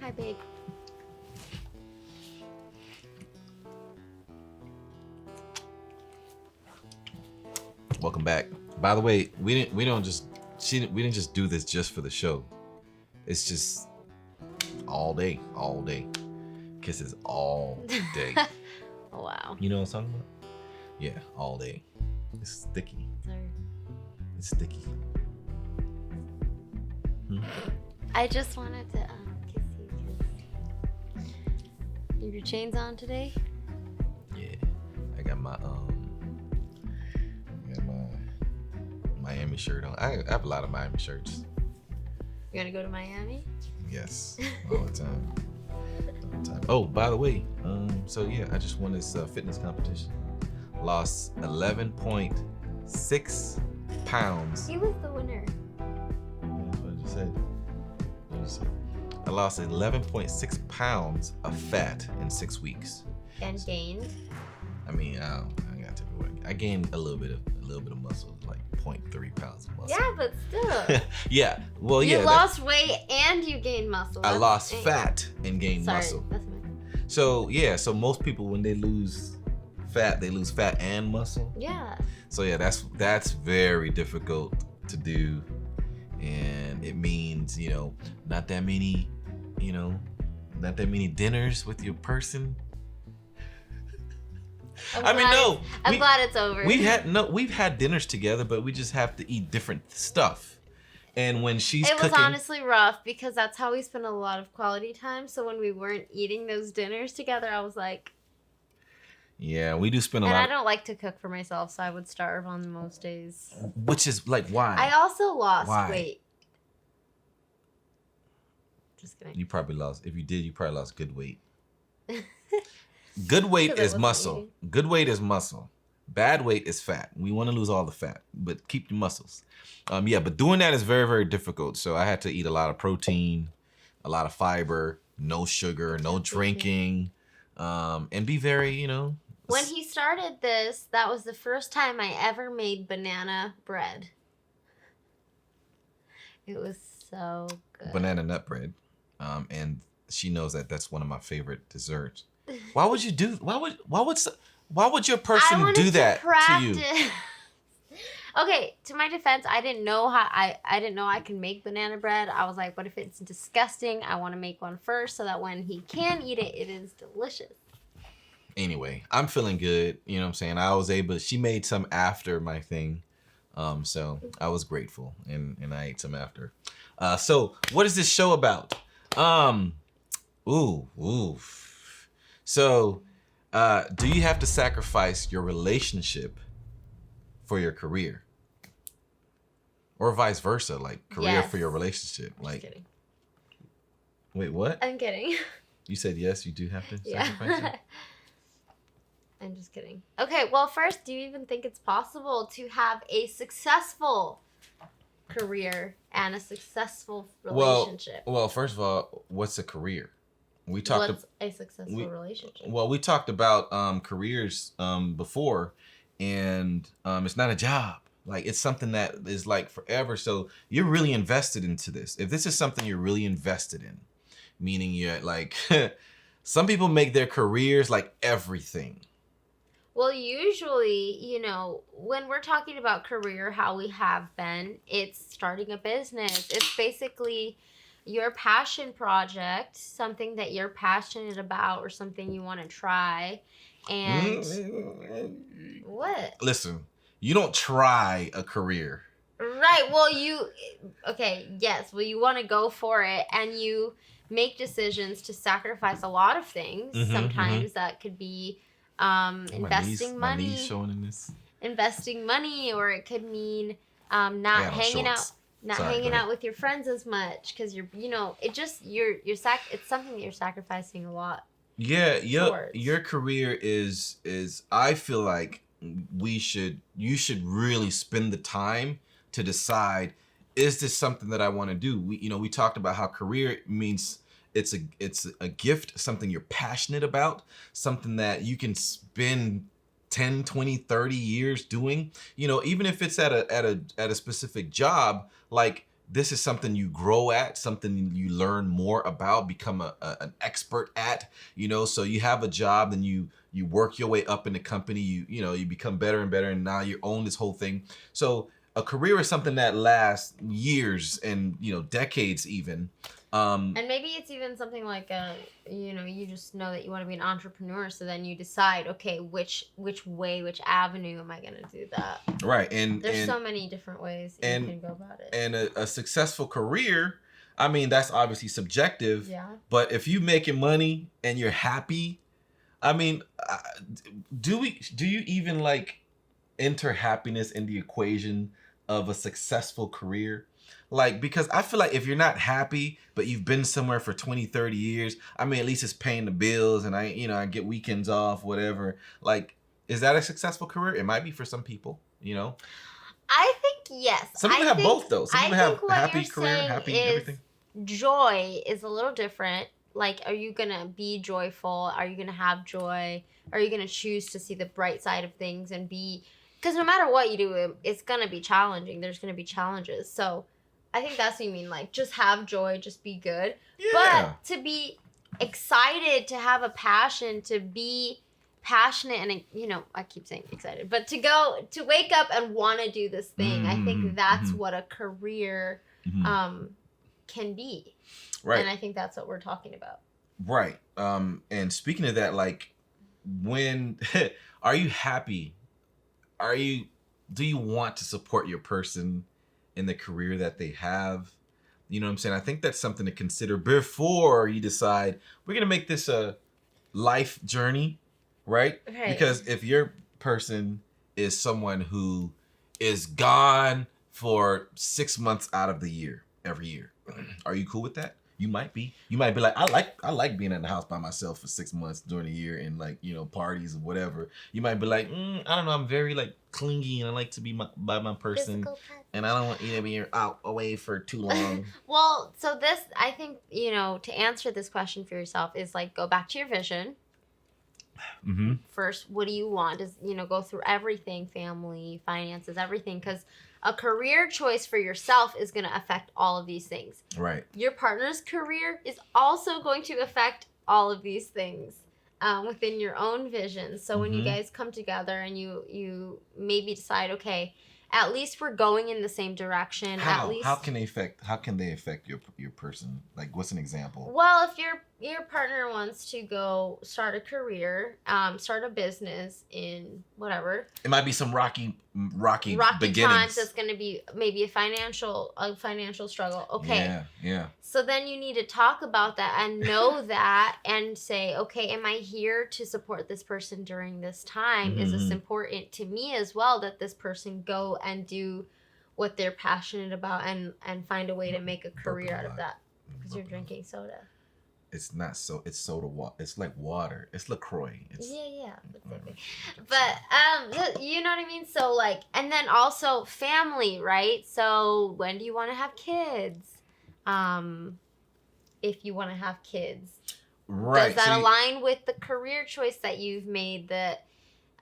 Hi, babe. Welcome back. By the way, we didn't just do this just for the show. It's just all day. Kisses all day. Oh, wow. You know what I'm talking about? Yeah, all day. It's sticky. Sorry. It's sticky. I just wanted to kiss you because your chain's on today. Yeah, I got my Miami shirt on. I have a lot of Miami shirts. You gonna go to Miami? Yes, all the time. Oh, by the way, so yeah, I just won this fitness competition. Lost 11.6 pounds. He was the winner. That's what I just said. I lost 11.6 pounds of fat in 6 weeks. And gained. I mean, I got to work. I gained a little bit of muscle, like 0.3 pounds of muscle. Yeah, but still. Yeah. Well, you yeah. lost weight and you gained muscle. I lost fat and gained muscle. That's my... So yeah, so most people when they lose fat, they lose fat and muscle. Yeah. So yeah, that's very difficult to do, and it means not that many dinners with your person. I'm glad it's over. We've had dinners together, but we just have to eat different stuff. And when she's cooking, it was honestly rough because that's how we spent a lot of quality time. So when we weren't eating those dinners together, I was like, yeah, we do spend a lot. And I don't like to cook for myself, so I would starve on most days. Which is like, why? I also lost weight. Just kidding. You probably lost. If you did, you probably lost good weight. Good weight is muscle. Eating. Good weight is muscle. Bad weight is fat. We want to lose all the fat, but keep the muscles. Yeah, but doing that is very, very difficult. So I had to eat a lot of protein, a lot of fiber, no sugar, no drinking, and be very, When he started this, that was the first time I ever made banana bread. It was so good. Banana nut bread. And she knows that that's one of my favorite desserts. Why would you do? Why would your person do that to you? Okay, to my defense, I didn't know I didn't know I can make banana bread. I was like, what if it's disgusting? I want to make one first so that when he can eat it, it is delicious. Anyway, I'm feeling good. You know what I'm saying? I was able. She made some after my thing, so I was grateful, and I ate some after. So what is this show about? So, do you have to sacrifice your relationship for your career? Or vice versa, like career for your relationship? I'm like, just kidding. Wait, what? I'm kidding. You said yes, you do have to sacrifice it? I'm just kidding. Okay, well, first, do you even think it's possible to have a successful career and a successful relationship? Well, first of all, what's a career? What's a successful relationship? Well, we talked about careers before, and it's not a job. Like, it's something that is like forever. So you're really invested into this. If this is something you're really invested in, meaning you're like, some people make their careers like everything. Well, usually, when we're talking about career, how we have been, it's starting a business. It's basically your passion project, something that you're passionate about or something you want to try. And what? Listen, you don't try a career. Right. Well, you want to go for it and you make decisions to sacrifice a lot of things. Sometimes that could be investing money. My knees showing in this. Investing money, or it could mean not hanging out with your friends as much because it's something that you're sacrificing a lot. Yeah, your career is I feel like you should really spend the time to decide, is this something that I want to do? We talked about how career means it's a gift, something you're passionate about, something that you can spend 10, 20, 30 years doing. Even if it's at a specific job, like this is something you grow at, something you learn more about, become an expert at, so you have a job, then you work your way up in the company, you become better and better, and now you own this whole thing. So a career is something that lasts years and, decades even. And maybe it's even something like you just know that you want to be an entrepreneur, so then you decide, okay, which avenue am I going to do that? Right, and there's so many different ways you can go about it. And a successful career, I mean, that's obviously subjective. Yeah. But if you making money and you're happy, I mean, do you even like enter happiness in the equation of a successful career? Like, because I feel like if you're not happy, but you've been somewhere for 20, 30 years, I mean, at least it's paying the bills and I get weekends off, whatever. Like, is that a successful career? It might be for some people, I think yes. Some people have both, though. Some people have happy career, happy everything. Joy is a little different. Like, are you going to be joyful? Are you going to have joy? Are you going to choose to see the bright side of things and be... Because no matter what you do, it's going to be challenging. There's going to be challenges. So I think that's what you mean. Like, just have joy, just be good. Yeah. But to be excited, to have a passion, to be passionate, and, I keep saying excited, but to wake up and want to do this thing, I think that's what a career can be. Right. And I think that's what we're talking about. Right. And speaking of that, like, when are you happy? Do you want to support your person in the career that they have? You know what I'm saying? I think that's something to consider before you decide we're going to make this a life journey, right? Because if your person is someone who is gone for 6 months out of the year, every year, are you cool with that? You might be. You might be like, I like being in the house by myself for 6 months during the year and like, parties or whatever. You might be like, I don't know, I'm very like clingy and I like to be by my person. And I don't want you to be out away for too long. Well, so this, I think, to answer this question for yourself is like, go back to your vision. Mm-hmm. First, what do you want? Is, go through everything, family, finances, everything. Because a career choice for yourself is going to affect all of these things. Right. Your partner's career is also going to affect all of these things within your own vision. So when you guys come together and you maybe decide, okay, at least we're going in the same direction. How? At least, how can they affect your person? Like, what's an example? Well, if your partner wants to go start a career, start a business in whatever, it might be some rocky beginnings. Times. That's going to be maybe a financial struggle. Okay. Yeah. So then you need to talk about that and know that and say, okay, am I here to support this person during this time? Is this important to me as well, that this person go and do what they're passionate about and find a way to make a career out of that? Because you're drinking soda. It's not so. It's soda water. It's like water. It's LaCroix. Yeah. But you know what I mean. So like, and then also family, right? So when do you want to have kids? If you want to have kids, right? Does that align with the career choice that you've made? That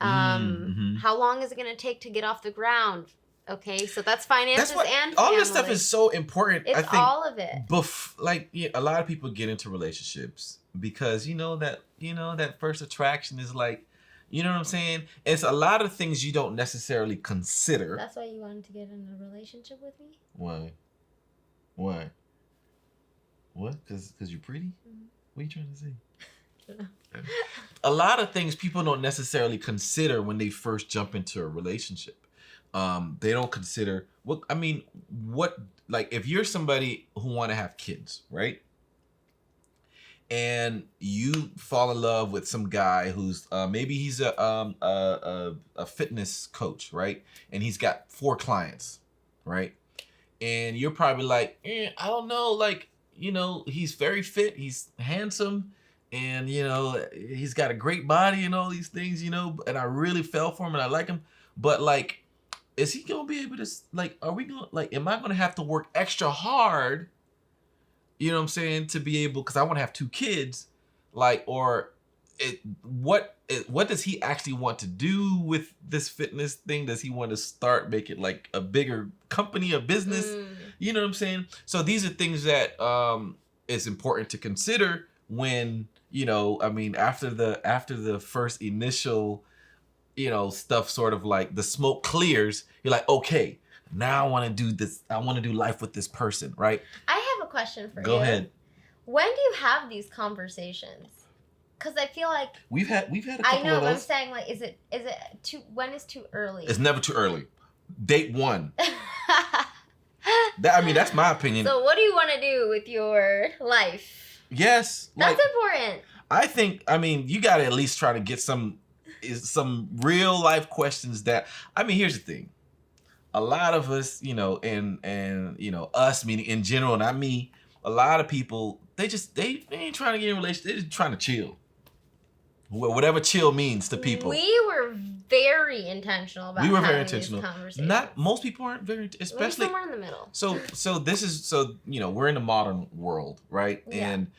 how long is it going to take to get off the ground? Okay, so that's finances and family. All this stuff is so important. It's I think all of it. A lot of people get into relationships because that first attraction is like, you know what I'm saying? It's a lot of things you don't necessarily consider. That's why you wanted to get in a relationship with me? Why? What? Because you're pretty? Mm-hmm. What are you trying to say? A lot of things people don't necessarily consider when they first jump into a relationship. They don't consider if you're somebody who want to have kids, right? And you fall in love with some guy who's maybe he's a fitness coach, right? And he's got 4 clients, right? And you're probably like, I don't know, like, he's very fit, he's handsome, and he's got a great body and all these things, and I really fell for him and I like him, but like, is he gonna be able to, like, am I gonna have to work extra hard, you know what I'm saying, to be able, because I want to have 2 kids, like, or what does he actually want to do with this fitness thing? Does he want to start making like a bigger company, a business? You know what I'm saying? So these are things that is important to consider when, after the first initial, stuff sort of like the smoke clears, you're like, okay, now I want to do this. I want to do life with this person, right? I have a question for you. Go ahead. When do you have these conversations? Because I feel like we've had a couple I know, of those. but I'm saying, like, is it too? When is too early? It's never too early. Date one. That's my opinion. So what do you want to do with your life? Yes. That's important. I think, you got to at least try to get some real life questions that, here's the thing. A lot of us, and us, meaning in general, not me, a lot of people, they ain't trying to get in a relationship. They're just trying to chill. Whatever chill means to people. We were very intentional about having these conversations. Most people aren't very, especially somewhere in the middle. So we're in the modern world, right? Yeah. And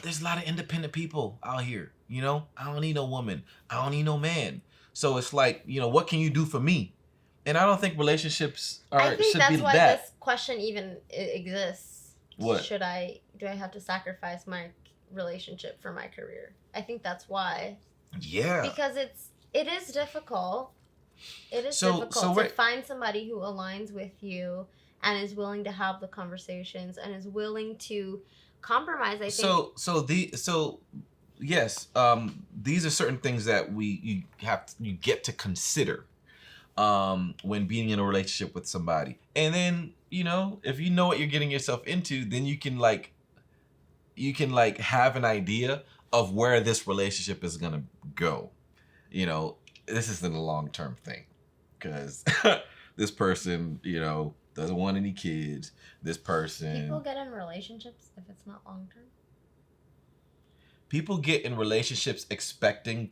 there's a lot of independent people out here. I don't need no woman. I don't need no man. So it's like, what can you do for me? And I don't think relationships should be that. I think that's why this question even exists. What? Do I have to sacrifice my relationship for my career? I think that's why. Yeah. Because it is difficult. It is difficult to find somebody who aligns with you and is willing to have the conversations and is willing to compromise. I think. Yes. These are certain things that you get to consider when being in a relationship with somebody. And then, if you know what you're getting yourself into, then you can have an idea of where this relationship is going to go. This isn't a long-term thing because this person, doesn't want any kids. This person. People get in relationships if it's not long-term. People get in relationships expecting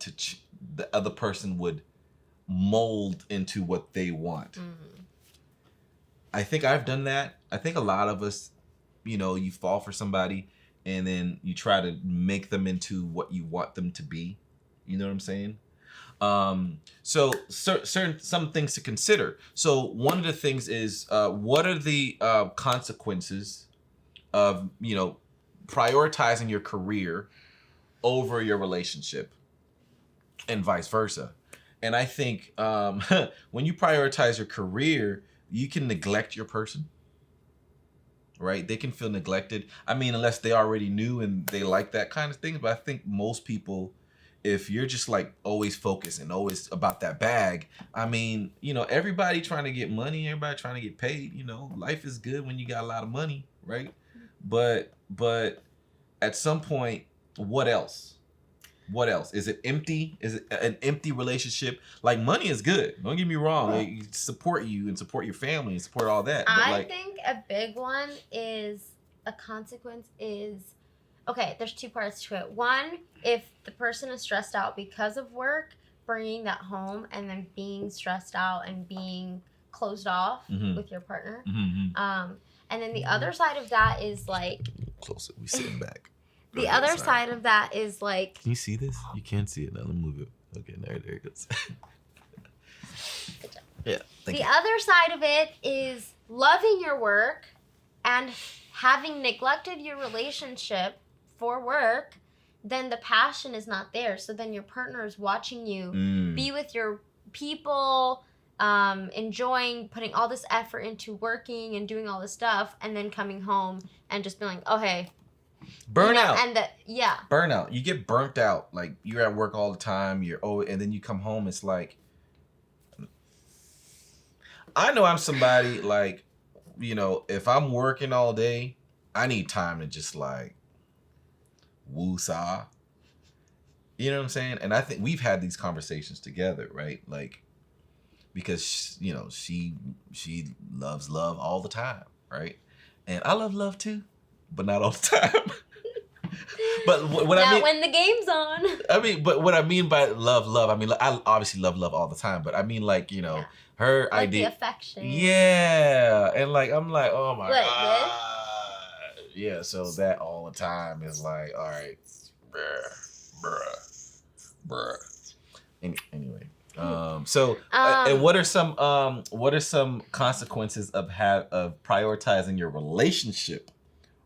the other person would mold into what they want. Mm-hmm. I think I've done that. I think a lot of us, you fall for somebody and then you try to make them into what you want them to be. You know what I'm saying? So some things to consider. So one of the things is, what are the consequences of, prioritizing your career over your relationship and vice versa? And I think when you prioritize your career, you can neglect your person. Right? They can feel neglected. Unless they already knew and they like that kind of thing. But I think most people, if you're just like always focused and always about that bag, everybody trying to get money, everybody trying to get paid, life is good when you got a lot of money, right? But at some point, what else? What else? Is it empty? Is it an empty relationship? Like, money is good. Don't get me wrong. It support you and support your family and support all that. I think a big one is a consequence is, okay, there's two parts to it. One, if the person is stressed out because of work, bringing that home and then being stressed out and being closed off with your partner. Mm-hmm. And then the other side of that is like... Closer. We sitting back. The other side of that is like... Can you see this? You can't see it. Now let me move it. Okay, there it goes. Good job. Yeah, thank you. The other side of it is loving your work and having neglected your relationship for work, then the passion is not there. So then your partner is watching you be with your people, enjoying putting all this effort into working and doing all this stuff, and then coming home and just being like, oh, hey... Burnout. Burnout. You get burnt out. Like, you're at work all the time. And then you come home. It's like, I know I'm somebody like, if I'm working all day, I need time to just like woo-saw. You know what I'm saying? And I think we've had these conversations together, right? Like, because she loves love all the time, right? And I love love too. But not all the time. But what I mean, when the game's on. But what I mean by love, I obviously love all the time. But I mean, like, her like idea, the affection. Yeah, and like I'm like, oh my god, yeah. So that all the time is like, all right, bruh. Anyway, And what are some consequences of prioritizing your relationship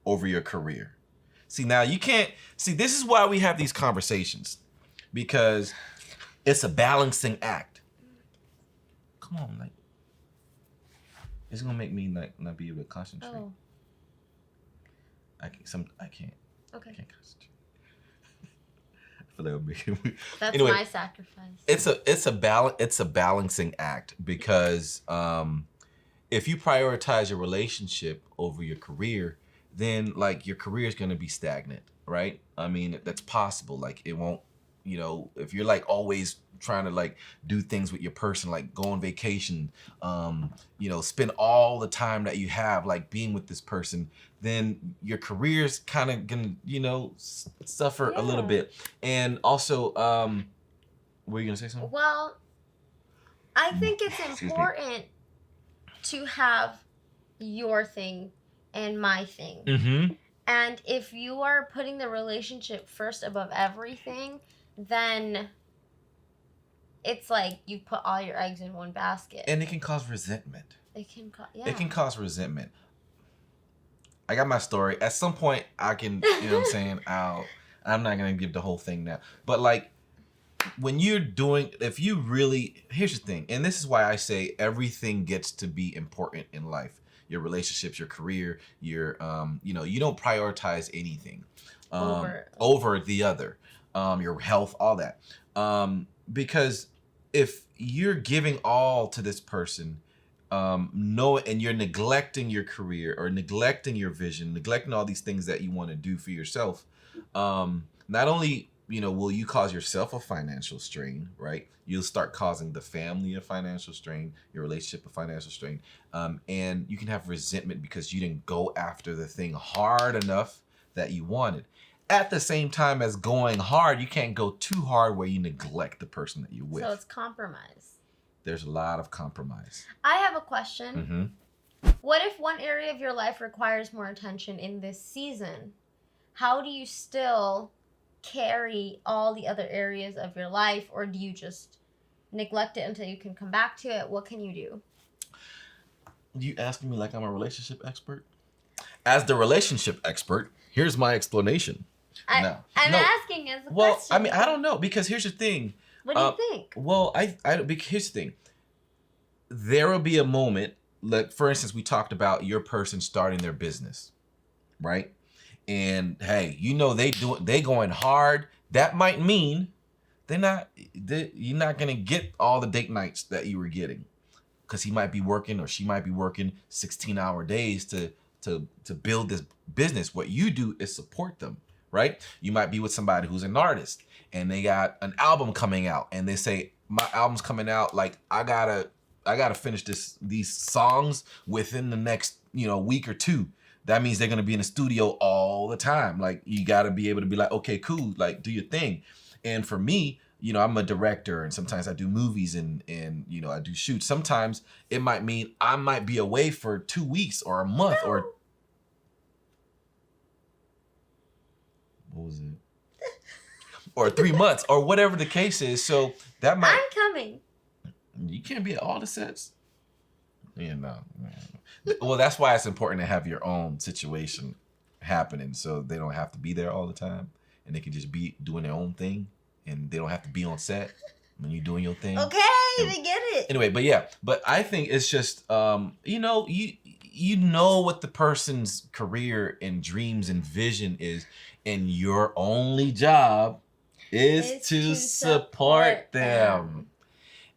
over your career? See, now you can't see. This is why we have these conversations, because it's a balancing act. Come on, like, it's gonna make me not be able to concentrate. Oh. I can't. Okay. I can't concentrate. I feel like I'm making. That's anyway, my sacrifice. It's a balancing act, because if you prioritize your relationship over your career, then like your career is gonna be stagnant, right? I mean, that's possible. Like, it won't. If you're like always trying to like do things with your person, like go on vacation, spend all the time that you have like being with this person, then your career's kind of gonna, suffer a little bit. And also, were you gonna say something? Well, I think it's important to have your thing and my thing. Mm-hmm. And if you are putting the relationship first above everything, then it's like you put all your eggs in one basket. And it can cause resentment. It can cause resentment. I got my story. At some point, I can, you know what I'm saying? I'm not going to give the whole thing now. But like, when you're doing, here's the thing. And this is why I say everything gets to be important in life. Your relationships, your career, you don't prioritize anything over the other. Your health, all that. Because if you're giving all to this person, and you're neglecting your career or neglecting your vision, neglecting all these things that you want to do for yourself, not only, will you cause yourself a financial strain, right? You'll start causing the family a financial strain, your relationship a financial strain. And you can have resentment because you didn't go after the thing hard enough that you wanted. At the same time as going hard, you can't go too hard where you neglect the person that you're with. So it's compromise. There's a lot of compromise. I have a question. Mm-hmm. What if one area of your life requires more attention in this season? How do you still carry all the other areas of your life, or do you just neglect it until you can come back to it? What can you do? You asking me like I'm a relationship expert? As the relationship expert, here's my explanation. I'm asking as a question. Well, I mean, I don't know, because here's the thing. What do you think? Well, here's the thing. There will be a moment, like, for instance, we talked about your person starting their business, right? And hey, they going hard. That might mean you're not gonna get all the date nights that you were getting, because he might be working or she might be working 16-hour days to build this business. What you do is support them, right? You might be with somebody who's an artist and they got an album coming out, and they say, my album's coming out, like I gotta finish these songs within the next week or two. That means they're gonna be in the studio all the time. Like, you gotta be able to be like, okay, cool, like, do your thing. And for me, I'm a director, and sometimes I do movies and I do shoots. Sometimes it might mean I might be away for 2 weeks or a month or what was it? Or 3 months or whatever the case is. So that might. I'm coming. You can't be at all the sets. Yeah, no. Well, that's why it's important to have your own situation happening, so they don't have to be there all the time, and they can just be doing their own thing, and they don't have to be on set when you're doing your thing. Okay, they get it. Anyway, but I think it's just you know what the person's career and dreams and vision is, and your only job is to support them.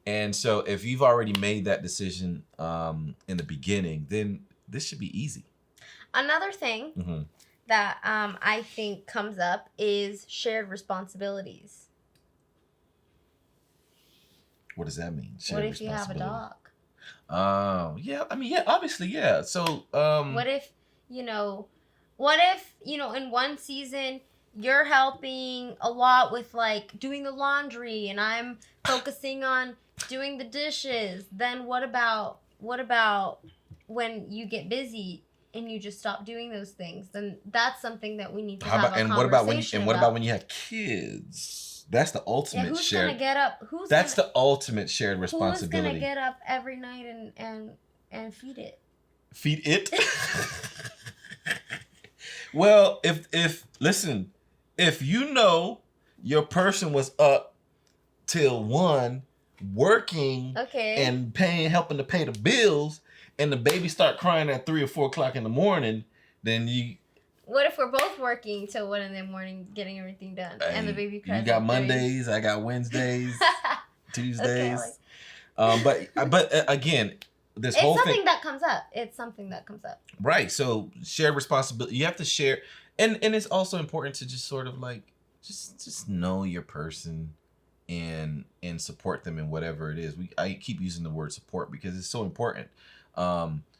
And so if you've already made that decision in the beginning, then this should be easy. Another thing that I think comes up is shared responsibilities. What does that mean? What if you have a dog? Yeah. I mean, yeah, obviously, yeah. So, what if, in one season you're helping a lot with like doing the laundry and I'm focusing on doing the dishes? Then what about when you get busy and you just stop doing those things? Then that's something that we need to have a conversation about. What about when you have kids? That's the ultimate who's shared. Gonna get up? That's the ultimate shared responsibility. Who's gonna get up every night and feed it? Feed it. Well, if you know your person was up till 1 working and helping to pay the bills, and the baby start crying at 3 or 4 o'clock in the morning, then you. What if we're both working till 1 in the morning, getting everything done, and the baby cries? You got Mondays, I got Wednesdays, Tuesdays. But again, this whole thing. It's something that comes up. Right. So shared responsibility. You have to share, and it's also important to just sort of like just know your person and support them in whatever it is. I keep using the word support because it's so important.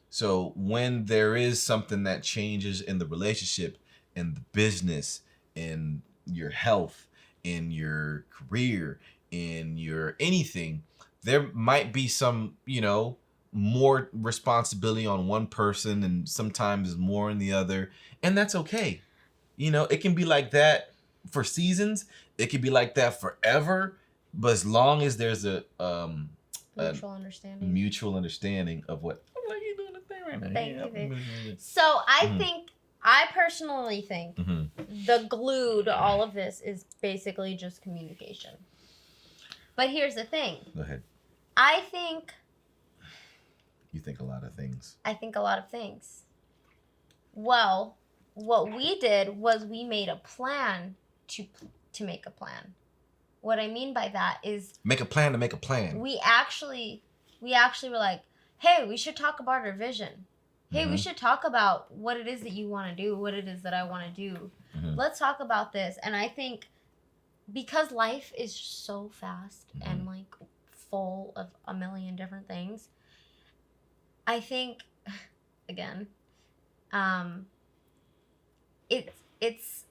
So when there is something that changes in the relationship, in the business, in your health, in your career, in your anything, there might be some, more responsibility on one person and sometimes more on the other. And that's okay. It can be like that for seasons. It can be like that forever. But as long as there's a mutual understanding of what you doing the thing right now. Thank you. So I personally think the glue to all of this is basically just communication. But here's the thing. Go ahead. You think a lot of things. I think a lot of things. Well, what we did was we made a plan to make a plan. What I mean by that is make a plan to make a plan. We actually were like, hey, we should talk about our vision. Hey, we should talk about what it is that you want to do, what it is that I want to do. Let's talk about this. And I think because life is so fast and like full of a million different things, I think, again, it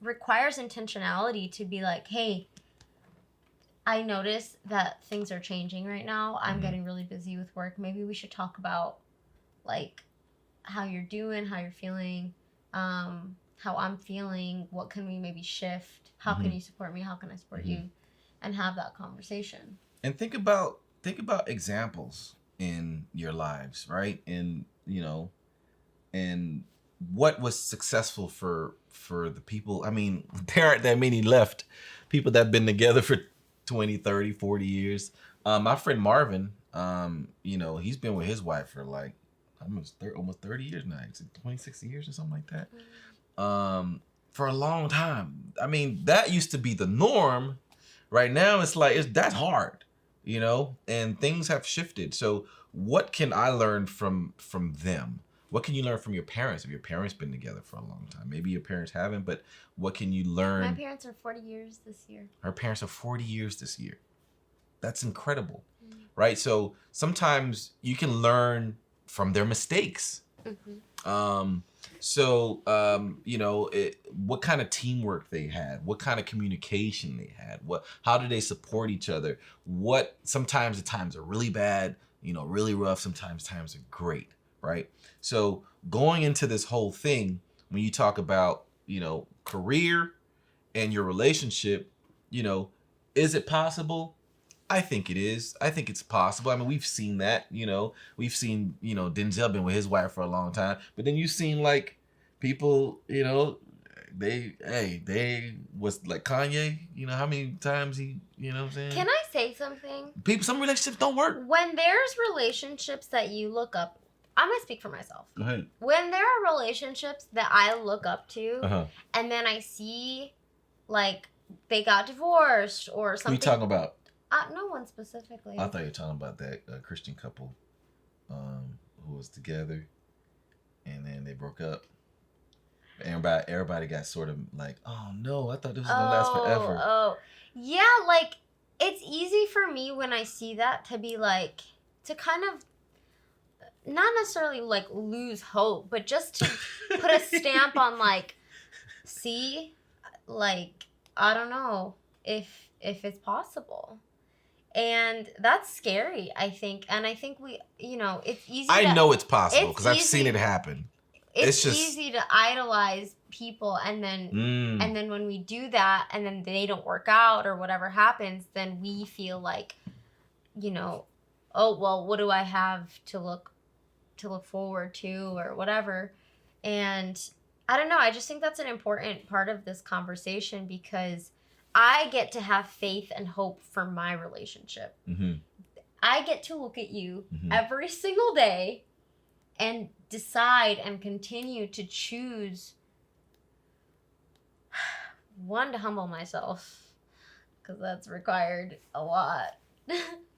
requires intentionality to be like, hey, I notice that things are changing right now. I'm getting really busy with work. Maybe we should talk about like how you're doing, how you're feeling, how I'm feeling. What can we maybe shift? How can you support me? How can I support you? And have that conversation. And think about examples in your lives, right? And and what was successful for the people. I mean, there aren't that many left. People that have been together for 20, 30, 40 years. My friend Marvin, he's been with his wife for like almost 30 years now. It's 26 years or something like that. For a long time. I mean, that used to be the norm. Right now, it's like that's hard, and things have shifted. So what can I learn from them? What can you learn from your parents? If your parents been together for a long time, maybe your parents haven't, but what can you learn? My parents are 40 years this year. Her parents are 40 years this year. That's incredible, right? So sometimes you can learn from their mistakes. What kind of teamwork they had, what kind of communication they had, how do they support each other? Sometimes the times are really bad, really rough. Sometimes times are great, right? So going into this whole thing, when you talk about, career and your relationship, is it possible? I think it is. I think it's possible. I mean, we've seen that, we've seen, Denzel been with his wife for a long time, but then you've seen like people, they was like Kanye, how many times he, what I'm saying? Can I say something? Some relationships don't work. When there's relationships that you look up, I'm going to speak for myself. Go ahead. When there are relationships that I look up to, and then I see like they got divorced or something. Who you talking about? No one specifically. I thought you were talking about that Christian couple who was together and then they broke up. Everybody got sort of like, oh no, I thought this was going to last forever. Oh, yeah, like it's easy for me when I see that to be like, to kind of not necessarily like lose hope, but just to put a stamp on like, see, like, I don't know if it's possible. And that's scary, I think. And I think we, it's easy. I know it's possible because I've seen it happen. it's just easy to idolize people, and then when we do that and then they don't work out or whatever happens, then we feel like, oh well, what do I have to look forward to or whatever. And I don't know, I just think that's an important part of this conversation, because I get to have faith and hope for my relationship. Mm-hmm. I get to look at you every single day and decide and continue to choose, one, to humble myself, because that's required a lot,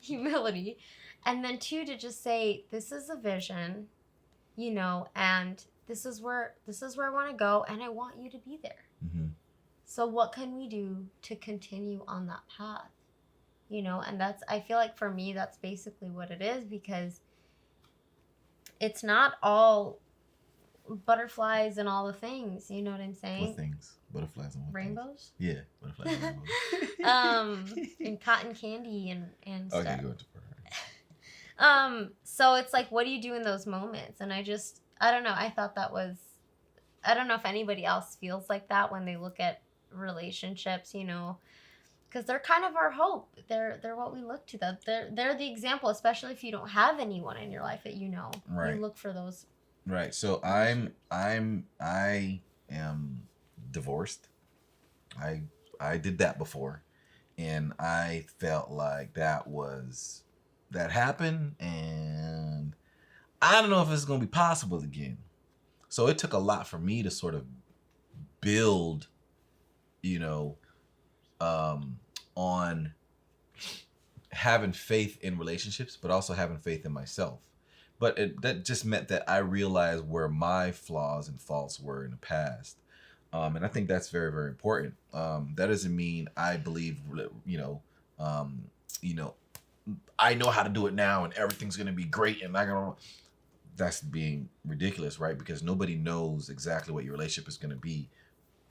humility, and then two, to just say, this is a vision, and this is where I want to go, and I want you to be there. Mm-hmm. So what can we do to continue on that path? And I feel like for me, that's basically what it is, because it's not all butterflies and all the things. You know what I'm saying? What things? Butterflies and what rainbows? Things? Yeah, butterflies and rainbows. And cotton candy and stuff. Okay, go into part. So it's like, what do you do in those moments? And I don't know. I thought that was, I don't know if anybody else feels like that when they look at relationships, because they're kind of our hope. They're what we look to. They're the example, especially if you don't have anyone in your life that Right. You look for those. Right. So I am divorced. I did that before, and I felt like that happened, and I don't know if it's going to be possible again. So it took a lot for me to sort of build, on having faith in relationships, but also having faith in myself. But that just meant that I realized where my flaws and faults were in the past. And I think that's very, very important. That doesn't mean I believe, I know how to do it now and everything's going to be great. And that's being ridiculous, right? Because nobody knows exactly what your relationship is going to be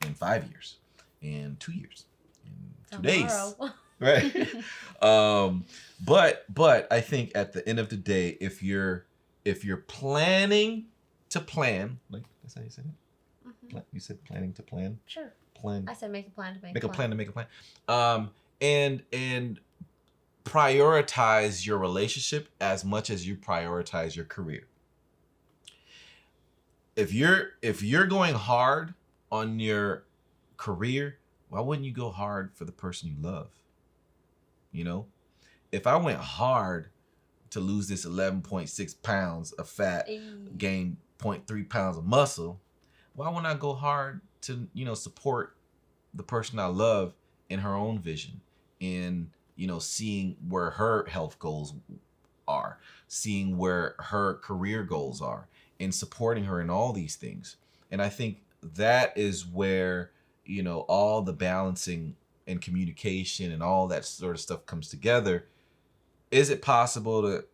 in 5 years, in 2 years, in 2 days. Right. But I think at the end of the day, if you're planning to plan, like that's how you said it. Mm-hmm. You said planning to plan. Sure. Plan. I said make a plan to make a plan to make a plan. And prioritize your relationship as much as you prioritize your career. If you're going hard on your career, why wouldn't you go hard for the person you love? If I went hard to lose this 11.6 pounds of fat, gain 0.3 pounds of muscle, why wouldn't I go hard to, support the person I love in her own vision, in, seeing where her health goals are, seeing where her career goals are, and supporting her in all these things. And I think that is where, all the balancing and communication and all that sort of stuff comes together. Is it possible to,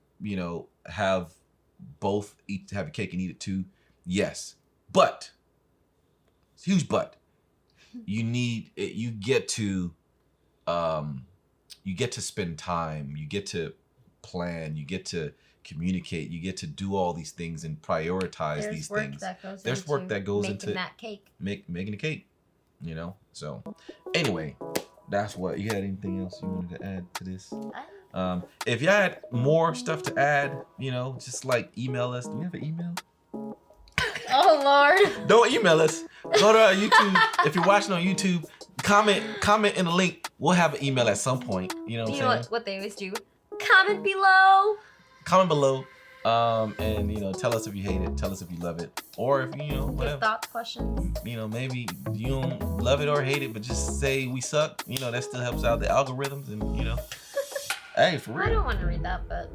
have both have a cake and eat it too? Yes. But, it's a huge but. You get to spend time, you get to plan, you get to communicate, you get to do all these things and prioritize these things. There's work that goes into that cake. Making the cake, So anyway, that's what you had. Anything else you wanted to add to this? If you had more stuff to add, just like email us. Do we have an email? Oh Lord! Don't email us. Go to YouTube. If you're watching on YouTube, comment in the link. We'll have an email at some point. You know what they always do? Comment below. Comment below. And tell us if you hate it, tell us if you love it, or if whatever thoughts, questions. Maybe you don't love it or hate it, but just say we suck. That still helps out the algorithms, and hey, for real. I don't want to read that, but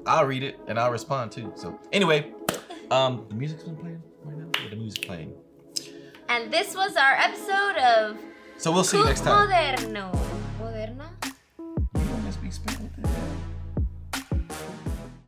I'll read it and I'll respond too. So anyway, the music's been playing right now. Yeah, the music's playing. And this was our episode of. So we'll see you next time. Moderna. You want to speak Spanish with it?